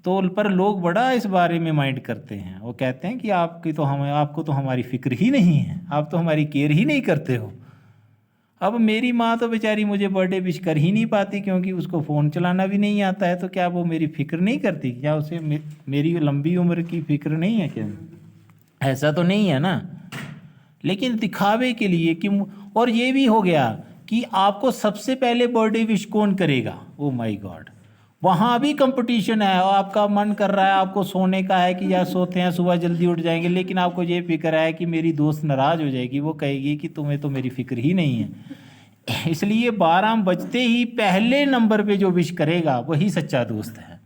तो पर लोग बड़ा इस बारे में माइंड करते हैं। वो कहते हैं कि आपको तो हमारी फिक्र ही नहीं है, आप तो हमारी केयर ही नहीं करते हो। अब मेरी माँ तो बेचारी मुझे बर्थडे विश कर ही नहीं पाती, क्योंकि उसको फ़ोन चलाना भी नहीं आता है। तो क्या वो मेरी फ़िक्र नहीं करती? क्या उसे मेरी लंबी उम्र की फ़िक्र नहीं है क्या? ऐसा तो नहीं है ना। लेकिन दिखावे के लिए कि, और ये भी हो गया कि आपको सबसे पहले बर्थडे विश कौन करेगा। ओ माय गॉड, वहाँ भी कंपटीशन है। और आपका मन कर रहा है, आपको सोने का है कि यार सोते हैं, सुबह जल्दी उठ जाएंगे, लेकिन आपको ये फिक्र है कि मेरी दोस्त नाराज़ हो जाएगी, वो कहेगी कि तुम्हें तो मेरी फिक्र ही नहीं है। इसलिए 12 बजते ही पहले नंबर पे जो विश करेगा वही सच्चा दोस्त है।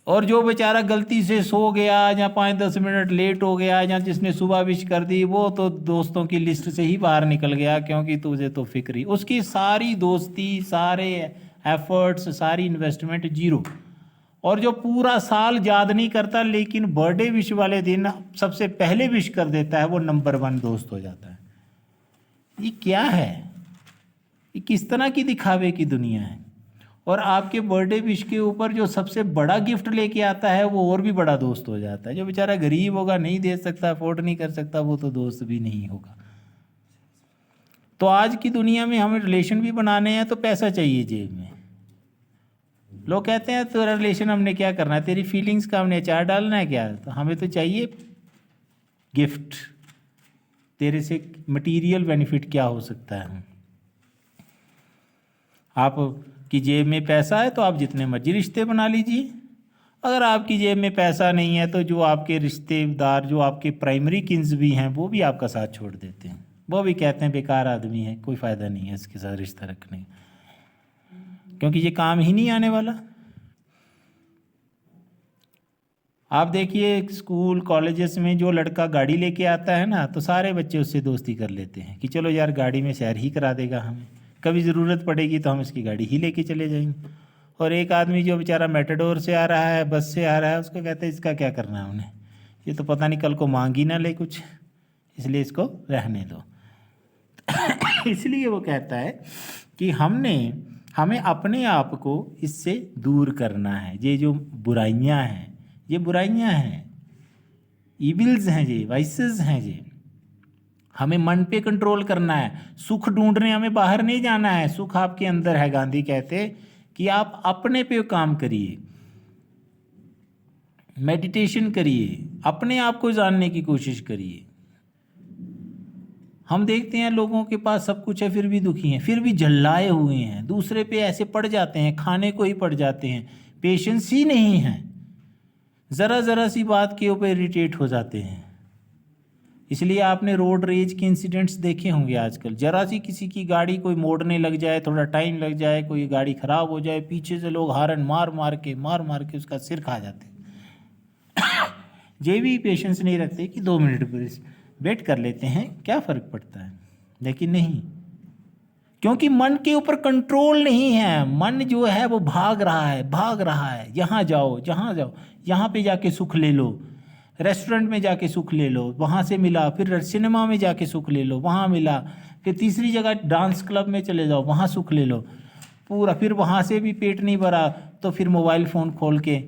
और जो बेचारा गलती से सो गया या 5-10 मिनट लेट हो गया या जिसने सुबह विश कर दी, वो तो दोस्तों की लिस्ट से ही बाहर निकल गया, क्योंकि तुझे तो फिक्र ही, उसकी सारी दोस्ती, सारे एफर्ट्स, सारी इन्वेस्टमेंट जीरो। और जो पूरा साल याद नहीं करता लेकिन बर्थडे विश वाले दिन सबसे पहले विश कर देता है, वो नंबर 1 दोस्त हो जाता है। ये क्या है? ये किस तरह की दिखावे की दुनिया है? और आपके बर्थडे विश के ऊपर जो सबसे बड़ा गिफ्ट लेके आता है वो और भी बड़ा दोस्त हो जाता है। जो बेचारा गरीब होगा, नहीं दे सकता, अफोर्ड नहीं कर सकता, वो तो दोस्त भी नहीं होगा। तो आज की दुनिया में हमें रिलेशन भी बनाने हैं तो पैसा चाहिए जेब में। लोग कहते हैं तेरा रिलेशन हमने क्या करना है, तेरी फीलिंग्स का हमने अचार डालना है क्या? तो हमें तो चाहिए गिफ्ट, तेरे से मटेरियल बेनिफिट क्या हो सकता है। आप की जेब में पैसा है तो आप जितने मर्जी रिश्ते बना लीजिए। अगर आपकी जेब में पैसा नहीं है तो जो आपके रिश्तेदार, जो आपके प्राइमरी किन्स भी हैं, वो भी आपका साथ छोड़ देते हैं। वो भी कहते हैं बेकार आदमी है, कोई फ़ायदा नहीं है इसके साथ रिश्ता रखने का, क्योंकि ये काम ही नहीं आने वाला। आप देखिए स्कूल कॉलेजेस में जो लड़का गाड़ी लेके आता है ना, तो सारे बच्चे उससे दोस्ती कर लेते हैं कि चलो यार गाड़ी में सैर ही करा देगा हमें, कभी ज़रूरत पड़ेगी तो हम इसकी गाड़ी ही लेके चले जाएंगे। और एक आदमी जो बेचारा मेटाडोर से आ रहा है, बस से आ रहा है, उसको कहते हैं इसका क्या करना है उन्हें, ये तो पता नहीं कल को मांग ही ना ले कुछ, इसलिए इसको रहने दो। इसलिए वो कहता है कि हमें अपने आप को इससे दूर करना है। ये जो बुराइयां हैं, ये बुराइयां हैं, इविल्स हैं, ये वाइसेस हैं, ये हमें मन पे कंट्रोल करना है। सुख ढूंढने हमें बाहर नहीं जाना है, सुख आपके अंदर है। गांधी कहते कि आप अपने पे काम करिए, मेडिटेशन करिए, अपने आप को जानने की कोशिश करिए। हम देखते हैं लोगों के पास सब कुछ है फिर भी दुखी हैं, फिर भी झल्लाए हुए हैं, दूसरे पे ऐसे पड़ जाते हैं, खाने को ही पड़ जाते हैं, पेशेंस ही नहीं है। ज़रा ज़रा सी बात के ऊपर इरिटेट हो जाते हैं। इसलिए आपने रोड रेज के इंसिडेंट्स देखे होंगे आजकल। ज़रा सी किसी की गाड़ी कोई मोड़ने लग जाए, थोड़ा टाइम लग जाए, कोई गाड़ी ख़राब हो जाए, पीछे से लोग हारन मार मार के उसका सिर खा जाते हैं। ये भी पेशेंस नहीं रखते कि 2 मिनट पर वेट कर लेते हैं, क्या फ़र्क पड़ता है। लेकिन नहीं, क्योंकि मन के ऊपर कंट्रोल नहीं है। मन जो है वो भाग रहा है, यहाँ जाओ, यहाँ पे जाके सुख ले लो, रेस्टोरेंट में जाके सुख ले लो, वहाँ से मिला, फिर सिनेमा में जाके सुख ले लो, वहाँ मिला, फिर तीसरी जगह डांस क्लब में चले जाओ, वहाँ सुख ले लो पूरा, फिर वहाँ से भी पेट नहीं भरा तो फिर मोबाइल फ़ोन खोल के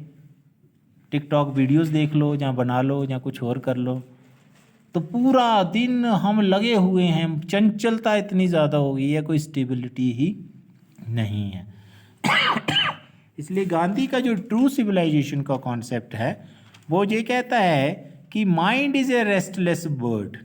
टिकटॉक वीडियोस देख लो, या बना लो, या कुछ और कर लो। तो पूरा दिन हम लगे हुए हैं, चंचलता इतनी ज़्यादा हो गई है, कोई स्टेबिलिटी ही नहीं है। इसलिए गांधी का जो ट्रू सिविलाइजेशन का कॉन्सेप्ट है वो ये कहता है कि mind is a restless bird,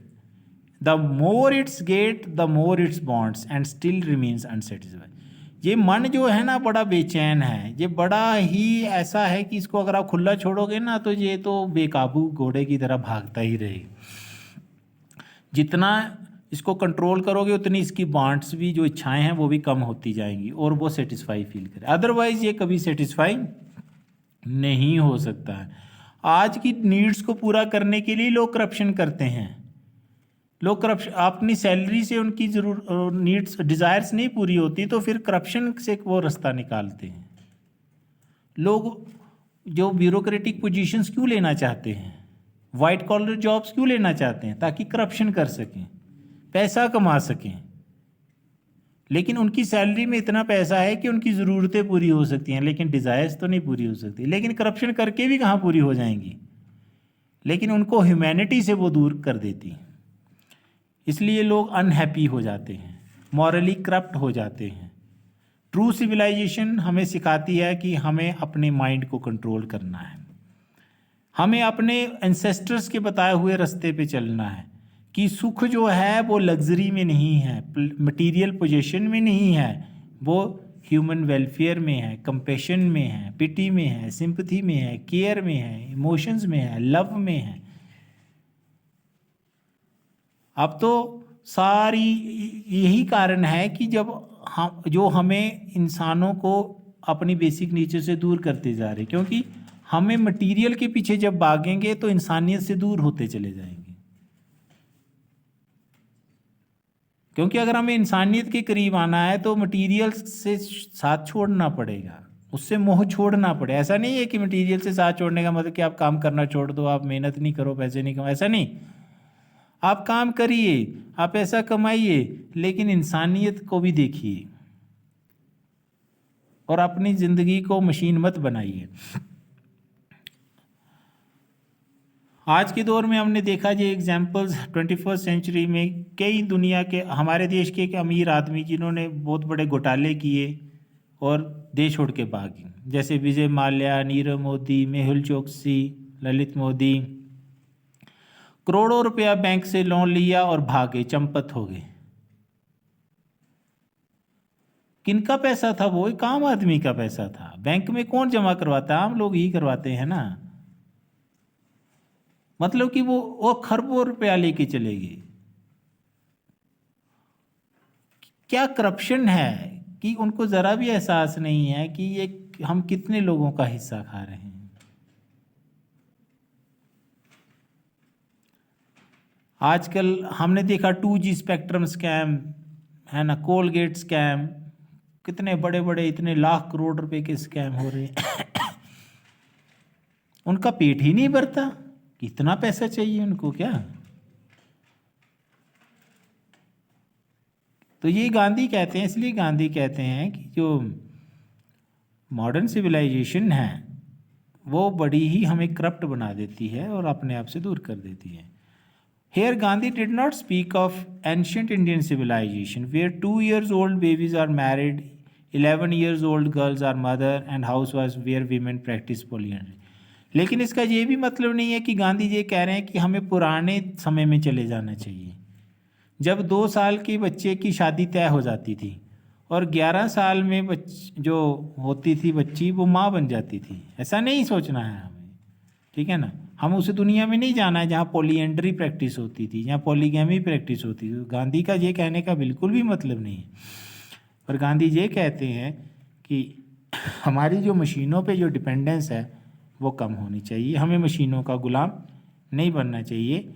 the more it's get the more it's bonds and still remains unsatisfied. ये मन जो है ना बड़ा बेचैन है, ये बड़ा ही ऐसा है कि इसको अगर आप खुला छोड़ोगे ना तो ये तो बेकाबू घोड़े की तरह भागता ही रहेगा। जितना इसको कंट्रोल करोगे उतनी इसकी बांड्स भी, जो इच्छाएं हैं वो भी कम होती जाएंगी और वो सेटिस्फाई फील करे। अदरवाइज ये कभी सेटिस्फाई नहीं हो सकता है। आज की नीड्स को पूरा करने के लिए लोग करप्शन करते हैं। लोग करप्शन, अपनी सैलरी से उनकी नीड्स डिज़ायर्स नहीं पूरी होती तो फिर करप्शन से वो रास्ता निकालते हैं। लोग जो ब्यूरोक्रेटिक पोजीशंस क्यों लेना चाहते हैं, वाइट कॉलर जॉब्स क्यों लेना चाहते हैं, ताकि करप्शन कर सकें, पैसा कमा सकें। लेकिन उनकी सैलरी में इतना पैसा है कि उनकी ज़रूरतें पूरी हो सकती हैं, लेकिन डिज़ायर्स तो नहीं पूरी हो सकती। लेकिन करप्शन करके भी कहाँ पूरी हो जाएंगी, लेकिन उनको ह्यूमैनिटी से वो दूर कर देती। इसलिए लोग अनहैप्पी हो जाते हैं, मॉरली करप्ट हो जाते हैं। ट्रू सिविलाइजेशन हमें सिखाती है कि हमें अपने माइंड को कंट्रोल करना है, हमें अपने एंसेस्टर्स के बताए हुए रास्ते पे चलना है कि सुख जो है वो लग्जरी में नहीं है, मटेरियल पोजीशन में नहीं है, वो ह्यूमन वेलफेयर में है, कंपैशन में है, पिटी में है, सिंपथी में है, केयर में है, इमोशंस में है, लव में है। अब तो सारी यही कारण है कि जब हमें इंसानों को अपनी बेसिक नेचर से दूर करते जा रहे, क्योंकि हमें मटेरियल के पीछे जब भागेंगे तो इंसानियत से दूर होते चले जाएंगे। क्योंकि अगर हमें इंसानियत के करीब आना है तो मटेरियल से साथ छोड़ना पड़ेगा, उससे मोह छोड़ना पड़ेगा। ऐसा नहीं है कि मटेरियल से साथ छोड़ने का मतलब कि आप काम करना छोड़ दो, आप मेहनत नहीं करो, पैसे नहीं कमाओ, ऐसा नहीं। आप काम करिए, आप पैसा कमाइए, लेकिन इंसानियत को भी देखिए और अपनी ज़िंदगी को मशीन मत बनाइए। आज के दौर में हमने देखा ये एग्जाम्पल्स 21st सेंचुरी में कई दुनिया के, हमारे देश के एक अमीर आदमी जिन्होंने बहुत बड़े घोटाले किए और देश छोड़ के भागे, जैसे विजय माल्या, नीरव मोदी, मेहुल चोकसी, ललित मोदी, करोड़ों रुपया बैंक से लोन लिया और भागे, चंपत हो गए। किनका पैसा था वो? एक आम आदमी का पैसा था। बैंक में कौन जमा करवाता है? आम लोग ही करवाते हैं ना। मतलब कि वो खरबों रुपया लेके चले गए। क्या करप्शन है कि उनको ज़रा भी एहसास नहीं है कि ये हम कितने लोगों का हिस्सा खा रहे हैं। आजकल हमने देखा 2G स्पेक्ट्रम स्कैम है ना, कोलगेट स्कैम, कितने बड़े बड़े इतने लाख करोड़ रुपए के स्कैम हो रहे हैं। उनका पेट ही नहीं भरता, कितना पैसा चाहिए उनको क्या? तो ये गांधी कहते हैं, इसलिए गांधी कहते हैं कि जो मॉडर्न सिविलाइजेशन है वो बड़ी ही हमें करप्ट बना देती है और अपने आप से दूर कर देती है। Here Gandhi did not speak of ancient Indian civilization where 2 years old babies are married, 11 years old girls are mother and housewives where women practice polyandry। लेकिन इसका ये भी मतलब नहीं है कि गांधी जी कह रहे हैं कि हमें पुराने समय में चले जाना चाहिए, जब 2 साल के बच्चे की शादी तय हो जाती थी और 11 साल में जो होती थी बच्ची वो माँ बन जाती थी। ऐसा नहीं सोचना है हमें। ठीक है ना। हम उस दुनिया में नहीं जाना है जहाँ पॉलीएंड्री प्रैक्टिस होती थी, जहाँ पॉलीगैमी प्रैक्टिस होती थी। गांधी का ये कहने का बिल्कुल भी मतलब नहीं है। पर गांधी ये कहते हैं कि हमारी जो मशीनों पे जो डिपेंडेंस है वो कम होनी चाहिए, हमें मशीनों का गुलाम नहीं बनना चाहिए।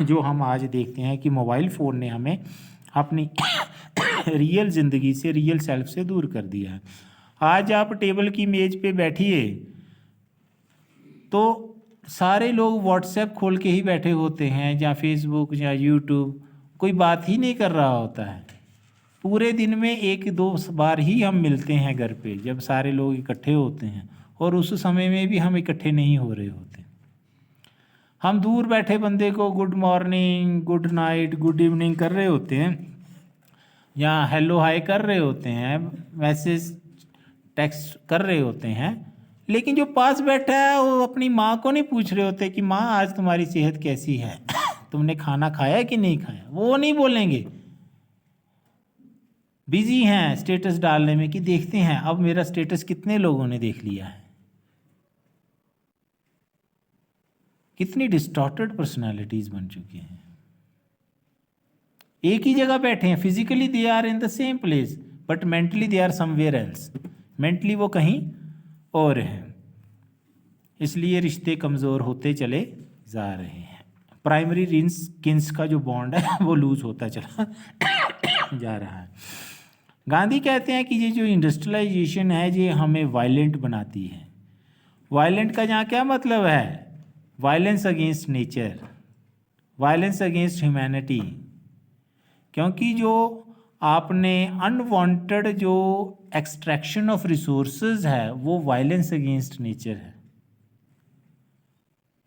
जो हम आज देखते हैं कि मोबाइल फ़ोन ने हमें अपनी रियल ज़िंदगी से, रियल सेल्फ से दूर कर दिया है। आज आप टेबल की मेज़ पे बैठिए तो सारे लोग व्हाट्सएप खोल के ही बैठे होते हैं, या फेसबुक या यूट्यूब, कोई बात ही नहीं कर रहा होता है। पूरे दिन में 1-2 बार ही हम मिलते हैं घर पे, जब सारे लोग इकट्ठे होते हैं, और उस समय में भी हम इकट्ठे नहीं हो रहे होते। हम दूर बैठे बंदे को good morning, good night, good evening कर रहे होते हैं, या हेलो हाय कर रहे होते हैं, मैसेज टेक्स्ट कर रहे होते हैं, लेकिन जो पास बैठा है वो अपनी माँ को नहीं पूछ रहे होते कि माँ आज तुम्हारी सेहत कैसी है, तुमने खाना खाया कि नहीं खाया। वो नहीं बोलेंगे, बिजी हैं स्टेटस डालने में कि देखते हैं अब मेरा स्टेटस कितने लोगों ने देख लिया है। कितनी डिस्टॉर्टेड पर्सनालिटीज बन चुकी हैं। एक ही जगह बैठे हैं, physically they are in the same place but mentally they are somewhere else. Mentally वो कहीं और हैं, इसलिए रिश्ते कमज़ोर होते चले जा रहे हैं। प्राइमरी किन्स का जो बॉन्ड है वो लूज होता चला जा रहा है। गांधी कहते हैं कि ये जो इंडस्ट्रियलाइजेशन है ये हमें वायलेंट बनाती है। वायलेंट का यहाँ क्या मतलब है? Violence against nature, violence against humanity. क्योंकि जो आपने अनवांटेड जो एक्सट्रैक्शन ऑफ रिसोर्सेज है वो वायलेंस अगेंस्ट नेचर है।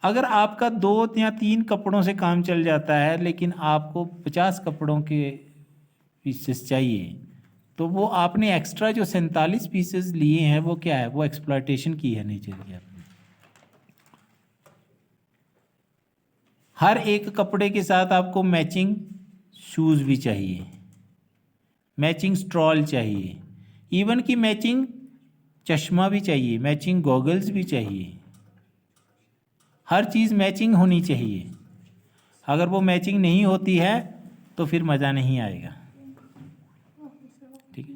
अगर आपका 2 या 3 कपड़ों से काम चल जाता है लेकिन आपको 50 कपड़ों के पीसेस चाहिए, तो वो आपने एक्स्ट्रा जो 47 पीसेस लिए हैं वो क्या है? वो एक्सप्लॉयटेशन की है नेचर की आपने। हर एक कपड़े के साथ आपको मैचिंग शूज़ भी चाहिए, मैचिंग स्ट्रॉल चाहिए, इवन कि मैचिंग चश्मा भी चाहिए, मैचिंग गॉगल्स भी चाहिए। हर चीज़ मैचिंग होनी चाहिए। अगर वो मैचिंग नहीं होती है तो फिर मज़ा नहीं आएगा। ठीक है,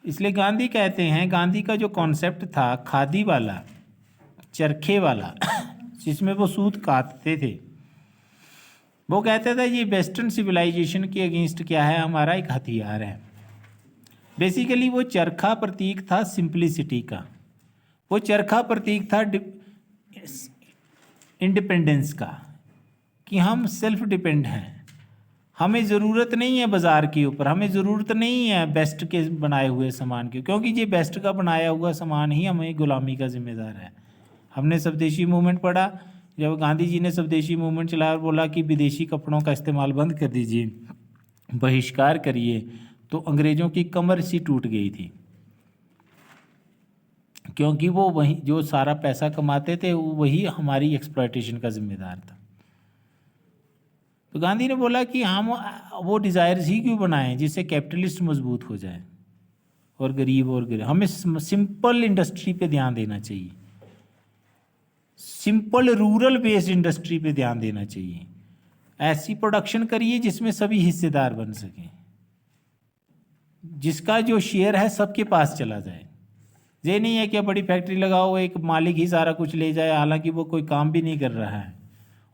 इसलिए गांधी कहते हैं, गांधी का जो कॉन्सेप्ट था खादी वाला, चरखे वाला जिसमें वो सूत काटते थे, वो कहते थे ये वेस्टर्न सिविलाइजेशन के अगेंस्ट क्या है? हमारा एक हथियार है। बेसिकली वो चरखा प्रतीक था सिंप्लिसिटी का, वो चरखा प्रतीक था इंडिपेंडेंस का, कि हम सेल्फ डिपेंड हैं। हमें ज़रूरत नहीं है बाज़ार के ऊपर, हमें ज़रूरत नहीं है बेस्ट के बनाए हुए सामान की, क्योंकि ये बेस्ट का बनाया हुआ सामान ही हमें गुलामी का जिम्मेदार है। हमने स्वदेशी मूवमेंट पढ़ा, जब गांधी जी ने स्वदेशी मूवमेंट चलाया और बोला कि विदेशी कपड़ों का इस्तेमाल बंद कर दीजिए, बहिष्कार करिए, तो अंग्रेज़ों की कमर सी टूट गई थी, क्योंकि वो वही जो सारा पैसा कमाते थे वही हमारी एक्सप्लॉयटेशन का जिम्मेदार था। तो गांधी ने बोला कि हम वो डिज़ायर्स ही क्यों बनाएं जिससे कैपिटलिस्ट मजबूत हो जाए और गरीब। हमें सिंपल इंडस्ट्री पे ध्यान देना चाहिए, सिंपल रूरल बेस्ड इंडस्ट्री पे ध्यान देना चाहिए। ऐसी प्रोडक्शन करिए जिसमें सभी हिस्सेदार बन सकें, जिसका जो शेयर है सबके पास चला जाए। ये नहीं है कि बड़ी फैक्ट्री लगाओ, एक मालिक ही सारा कुछ ले जाए, हालांकि वो कोई काम भी नहीं कर रहा है,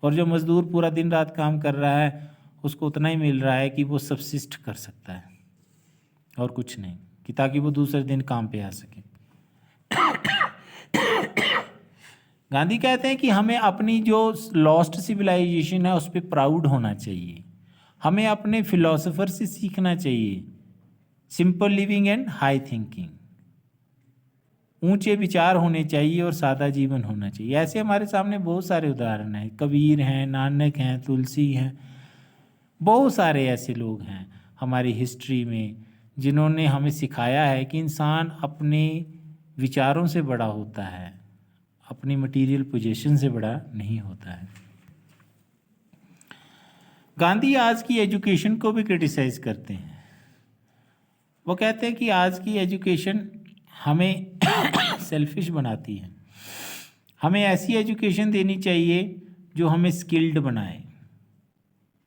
और जो मजदूर पूरा दिन रात काम कर रहा है उसको उतना ही मिल रहा है कि वो सबसिस्ट कर सकता है और कुछ नहीं, कि ताकि वो दूसरे दिन काम पे आ सके। गांधी कहते हैं कि हमें अपनी जो लॉस्ट सिविलाइजेशन है उस पर प्राउड होना चाहिए, हमें अपने फिलोसोफर से सीखना चाहिए, simple living and high thinking, ऊंचे विचार होने चाहिए और सादा जीवन होना चाहिए। ऐसे हमारे सामने बहुत सारे उदाहरण हैं, कबीर हैं, नानक हैं, तुलसी हैं, बहुत सारे ऐसे लोग हैं हमारी हिस्ट्री में जिन्होंने हमें सिखाया है कि इंसान अपने विचारों से बड़ा होता है, अपनी मटेरियल पोजीशन से बड़ा नहीं होता है। गांधी आज की एजुकेशन को भी क्रिटिसाइज करते हैं। वो कहते हैं कि आज की एजुकेशन हमें सेल्फिश बनाती है, हमें ऐसी एजुकेशन देनी चाहिए जो हमें स्किल्ड बनाए।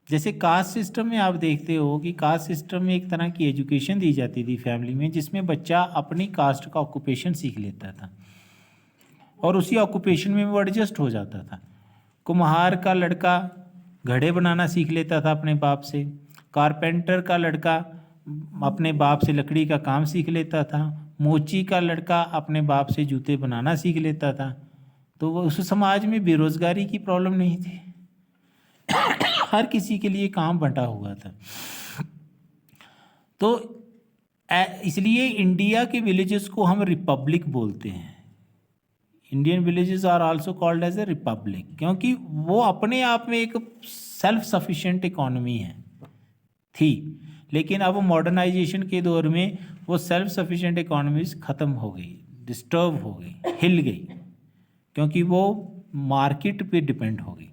जैसे कास्ट सिस्टम में आप देखते हो कि कास्ट सिस्टम में एक तरह की एजुकेशन दी जाती थी फैमिली में, जिसमें बच्चा अपनी कास्ट का ऑक्यूपेशन सीख लेता था और उसी ऑक्यूपेशन में वो एडजस्ट हो जाता था। कुम्हार का लड़का घड़े बनाना सीख लेता था अपने बाप से, कारपेंटर का लड़का अपने बाप से लकड़ी का काम सीख लेता था, मोची का लड़का अपने बाप से जूते बनाना सीख लेता था। तो वो उस समाज में बेरोजगारी की प्रॉब्लम नहीं थी, हर किसी के लिए काम बंटा हुआ था। तो इसलिए इंडिया के विलेजेस को हम रिपब्लिक बोलते हैं। Indian villages are also called as a republic, क्योंकि वो अपने आप में एक सेल्फ सफिशिएंट इकोनॉमी थी। लेकिन अब मॉडर्नाइजेशन के दौर में वो सेल्फ सफिशिएंट इकोनॉमीज ख़त्म हो गई, डिस्टर्ब हो गई, हिल गई, क्योंकि वो मार्केट पे डिपेंड हो गई।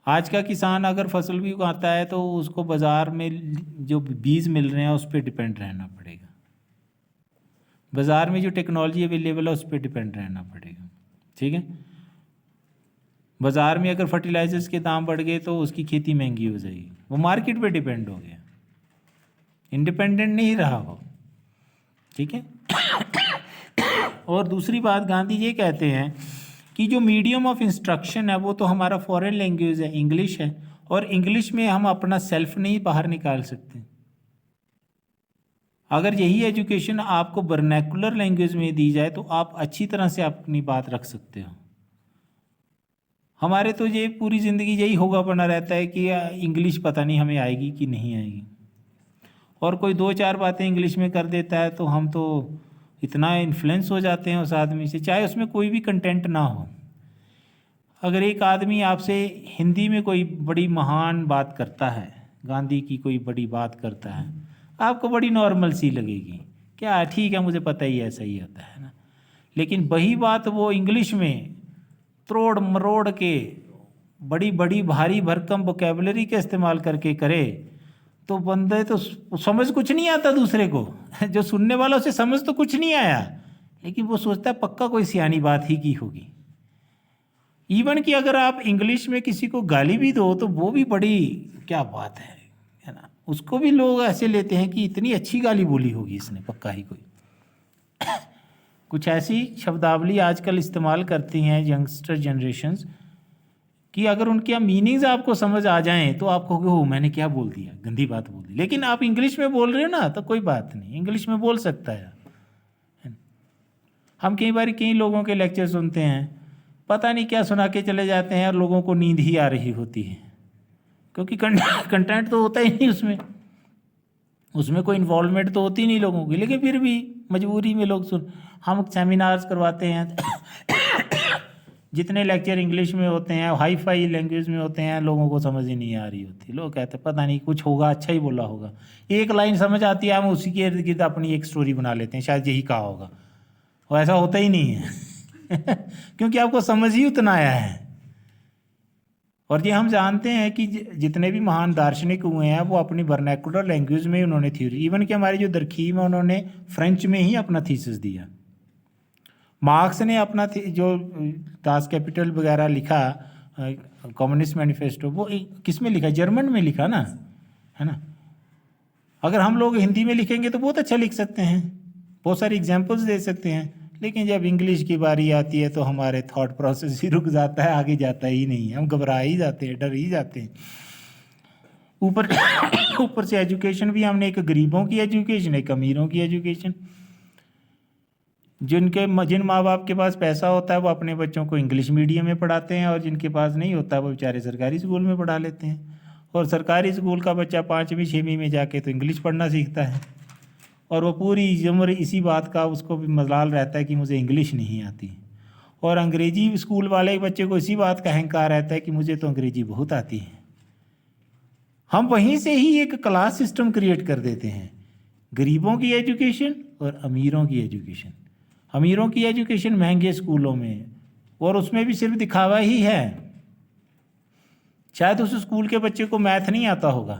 आज का किसान अगर फसल भी उगाता है तो उसको बाज़ार में जो बीज मिल रहे हैं उस पर डिपेंड रहना पड़ेगा, बाज़ार में जो टेक्नोलॉजी अवेलेबल है उस पर डिपेंड रहना पड़ेगा। ठीक है, बाज़ार में अगर फर्टिलाइजर्स के दाम बढ़ गए तो उसकी खेती महंगी हो जाएगी, वो मार्केट पे डिपेंड हो गया, इंडिपेंडेंट नहीं रहा वो। ठीक है। और दूसरी बात, गांधी ये कहते हैं कि जो मीडियम ऑफ इंस्ट्रक्शन है वो तो हमारा फॉरेन लैंग्वेज है, इंग्लिश है, और इंग्लिश में हम अपना सेल्फ नहीं बाहर निकाल सकते। अगर यही एजुकेशन आपको वर्नैकुलर लैंग्वेज में दी जाए तो आप अच्छी तरह से अपनी बात रख सकते हो। हमारे तो ये पूरी ज़िंदगी यही होगा बना रहता है कि इंग्लिश पता नहीं हमें आएगी कि नहीं आएगी, और कोई दो चार बातें इंग्लिश में कर देता है तो हम तो इतना इन्फ्लुएंस हो जाते हैं उस आदमी से, चाहे उसमें कोई भी कंटेंट ना हो। अगर एक आदमी आपसे हिंदी में कोई बड़ी महान बात करता है, गांधी की कोई बड़ी बात करता है, आपको बड़ी नॉर्मल सी लगेगी, क्या ठीक है मुझे पता ही ऐसा ही होता है ना। लेकिन वही बात वो इंग्लिश में त्रोड़ मरोड़ के बड़ी बड़ी भारी भरकम वोकेबलरी का इस्तेमाल करके करे तो बंदे तो समझ कुछ नहीं आता दूसरे को। जो सुनने वाला उसे समझ तो कुछ नहीं आया, लेकिन वो सोचता है पक्का कोई सियानी बात ही की होगी। इवन कि अगर आप इंग्लिश में किसी को गाली भी दो तो वो भी बड़ी क्या बात है ना, उसको भी लोग ऐसे लेते हैं कि इतनी अच्छी गाली बोली होगी इसने, पक्का ही कोई। कुछ ऐसी शब्दावली आजकल इस्तेमाल करती हैं यंगस्टर जनरेशन्स कि अगर उनके मीनिंग्स आपको समझ आ जाएं तो आप कहोगे हो मैंने क्या बोल दिया, गंदी बात बोल दी। लेकिन आप इंग्लिश में बोल रहे हो ना तो कोई बात नहीं, इंग्लिश में बोल सकता है। हम कई बार कई लोगों के लेक्चर सुनते हैं, पता नहीं क्या सुना के चले जाते हैं और लोगों को नींद ही आ रही होती है, क्योंकि कंटेंट तो होता ही नहीं उसमें कोई इन्वॉल्वमेंट तो होती नहीं लोगों की, लेकिन फिर भी मजबूरी में लोग हम सेमिनार्स करवाते हैं जितने लेक्चर इंग्लिश में होते हैं, हाई फाई लैंग्वेज में होते हैं, लोगों को समझ ही नहीं आ रही होती। लोग कहते हैं पता नहीं कुछ होगा, अच्छा ही बोला होगा, एक लाइन समझ आती है, हम उसी के इर्द गिर्द अपनी एक स्टोरी बना लेते हैं, शायद यही कहा होगा, और ऐसा होता ही नहीं है क्योंकि आपको समझ ही उतना आया है। और ये हम जानते हैं कि जितने भी महान दार्शनिक हुए हैं वो अपनी वर्नैकुलर लैंग्वेज में उन्होंने थ्योरी, इवन कि हमारी जो दरखीम है उन्होंने फ्रेंच में ही अपना थीसिस दिया। मार्क्स ने अपना जो दास कैपिटल वगैरह लिखा, कम्युनिस्ट मैनिफेस्टो, वो किस में लिखा, जर्मन में लिखा ना, है ना। अगर हम लोग हिंदी में लिखेंगे तो बहुत अच्छा लिख सकते हैं, बहुत सारी एग्जांपल्स दे सकते हैं, लेकिन जब इंग्लिश की बारी आती है तो हमारे थॉट प्रोसेस ही रुक जाता है, आगे जाता ही नहीं है, हम घबरा ही जाते हैं, डर ही जाते हैं। ऊपर से एजुकेशन भी हमने एक गरीबों की एजुकेशन, एक अमीरों की एजुकेशन। जिन माँ बाप के पास पैसा होता है वो अपने बच्चों को इंग्लिश मीडियम में पढ़ाते हैं, और जिनके पास नहीं होता वो बेचारे सरकारी स्कूल में पढ़ा लेते हैं। और सरकारी स्कूल का बच्चा 5वीं 6वीं में जाके तो इंग्लिश पढ़ना सीखता है, और वो पूरी उम्र इसी बात का उसको भी मलाल रहता है कि मुझे इंग्लिश नहीं आती। और अंग्रेजी स्कूल वाले बच्चे को इसी बात का अहंकार रहता है कि मुझे तो अंग्रेजी बहुत आती है। हम वहीं से ही एक क्लास सिस्टम क्रिएट कर देते हैं, गरीबों की एजुकेशन और अमीरों की एजुकेशन। अमीरों की एजुकेशन महंगे स्कूलों में, और उसमें भी सिर्फ दिखावा ही है। शायद उस स्कूल के बच्चे को मैथ नहीं आता होगा,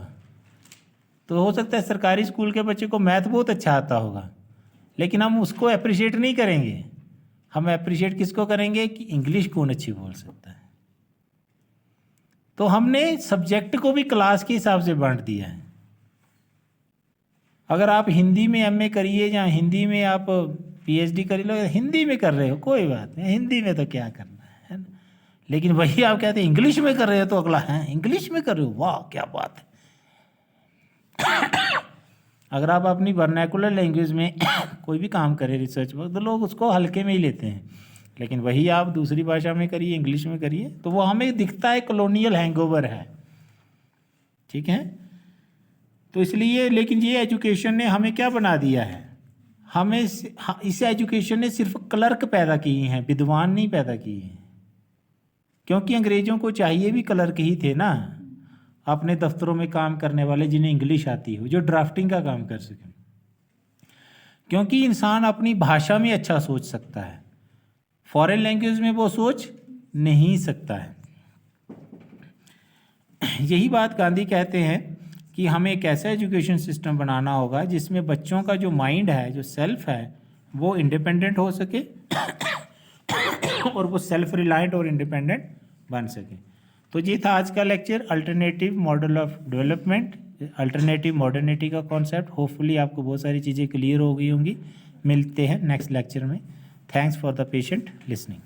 तो हो सकता है सरकारी स्कूल के बच्चे को मैथ बहुत अच्छा आता होगा, लेकिन हम उसको अप्रिशिएट नहीं करेंगे, हम अप्रिशिएट किसको करेंगे कि इंग्लिश कौन अच्छी बोल सकता है। तो हमने सब्जेक्ट को भी क्लास के हिसाब से बांट दिया है। अगर आप हिंदी में एमए करिए या हिंदी में आप पीएचडी कर लो, हिंदी में कर रहे हो कोई बात नहीं, हिंदी में तो क्या करना है ना। लेकिन वही आप कहते हैं इंग्लिश में कर रहे हो तो अगला है इंग्लिश में कर रहे हो, वाह क्या बात है। अगर आप अपनी वर्नैकुलर लैंग्वेज में कोई भी काम करें रिसर्च वर्क तो लोग उसको हल्के में ही लेते हैं, लेकिन वही आप दूसरी भाषा में करिए, इंग्लिश में करिए, तो वो हमें दिखता है कॉलोनियल हैंगओवर है, ठीक है। तो इसलिए लेकिन ये एजुकेशन ने हमें क्या बना दिया है, हमें इस एजुकेशन ने सिर्फ क्लर्क पैदा किए हैं, विद्वान नहीं पैदा किए हैं। क्योंकि अंग्रेज़ों को चाहिए भी क्लर्क ही थे ना, अपने दफ्तरों में काम करने वाले जिन्हें इंग्लिश आती हो, जो ड्राफ्टिंग का काम कर सकें। क्योंकि इंसान अपनी भाषा में अच्छा सोच सकता है, फॉरेन लैंग्वेज में वो सोच नहीं सकता है। यही बात गांधी कहते हैं कि हमें एक ऐसा एजुकेशन सिस्टम बनाना होगा जिसमें बच्चों का जो माइंड है, जो सेल्फ है, वो इंडिपेंडेंट हो सके और वो सेल्फ रिलायंट और इंडिपेंडेंट बन सके। तो ये था आज का lecture, alternative model of development, alternative modernity का कॉन्सेप्ट। होपफुली आपको बहुत सारी चीज़ें क्लियर हो गई होंगी। मिलते हैं नेक्स्ट लेक्चर में। Thanks for the patient listening.